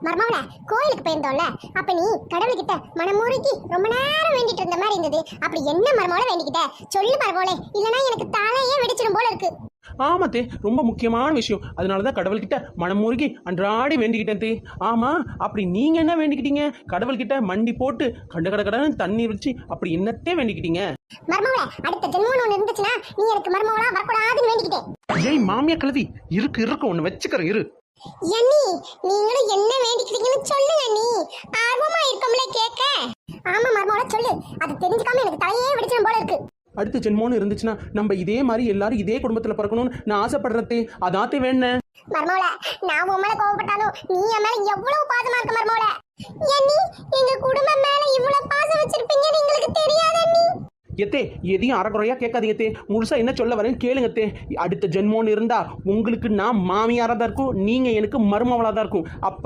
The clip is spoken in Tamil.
மர்மவள, கோயிலுக்கு போயிருந்தோம்ல, அப்ப நீ கடவுள்கிட்ட மனமுருகி ரொம்ப நேரம் வேண்டிட்டு இருந்த மாதிரி இருந்தது. அப்படி என்ன மர்மவள வேண்டிக்கிட்ட சொல்லு மர்மவளே, இல்லனா எனக்கு தலையே வெடிச்சிடும் போல இருக்கு. ஆமாத்தே, ரொம்ப முக்கியமான விஷயம். அதனாலதான் கடவுள்கிட்ட மனமுருகி அன்றாடி வேண்டிக்கிட்டேன் தே. ஆமா, அப்படி நீங்க என்ன வேண்டிக்கிட்டீங்க? கடவுள்கிட்ட மண்டி போட்டு கடன்னு தண்ணீர் வச்சு அப்படி என்னத்தே வேண்டிக்கிட்டீங்க? மர்மவள, அடுத்த ஜென்மம் ஒண்ணு இருந்துச்சுன்னா நீ எனக்கு மர்மவளா வரக்கூடாதுன்னு வேண்டிக்கிட்டேன். ஏய் மாமியா கழுதி, இருக்கு ஒன்னு வச்சுக்கிறேன் இரு. அண்ணி, நீங்களும் என்ன வேண்டிக்கிறீங்கன்னு சொல்லுங்க அண்ணி. ஆர்வமா இருக்கோம்ல கேட்க. ஆமா மர்மவள சொல்லு, அது தெரிஞ்சுக்காம எனக்கு தலையே வெடிச்சிடும் போல இருக்கு. அடுத்த ஜென்மோன்னு இருந்துச்சுன்னா நம்ம இதே மாதிரி எல்லாரும் இதே குடும்பத்துல பிறக்கணும்னு நான் ஆசைப்படுறதே. அதாத்தே வேணேன். மர்மவள, நான் உன் மேல கோவப்பட்டாலும் நீ என் மேல எவ்வளவு பாசமா இருக்க மர்மவள. அண்ணி, எங்க குடும்பம் மேல இவ்வளவு பாசம் வச்சிருப்பீங்கன்னு எங்களுக்கு தெரியாது அண்ணி. எத்தே, எதையும் அறகுறையா கேட்காதீங்க தே. முழுசா என்ன சொல்ல வரேன்னு கேளுங்க தே. அடுத்த ஜென்மோன்னு இருந்தா உங்களுக்கு நான் மாமியாரா தான் இருக்கும், நீங்க எனக்கு மருமவளா தான் இருக்கும். அப்ப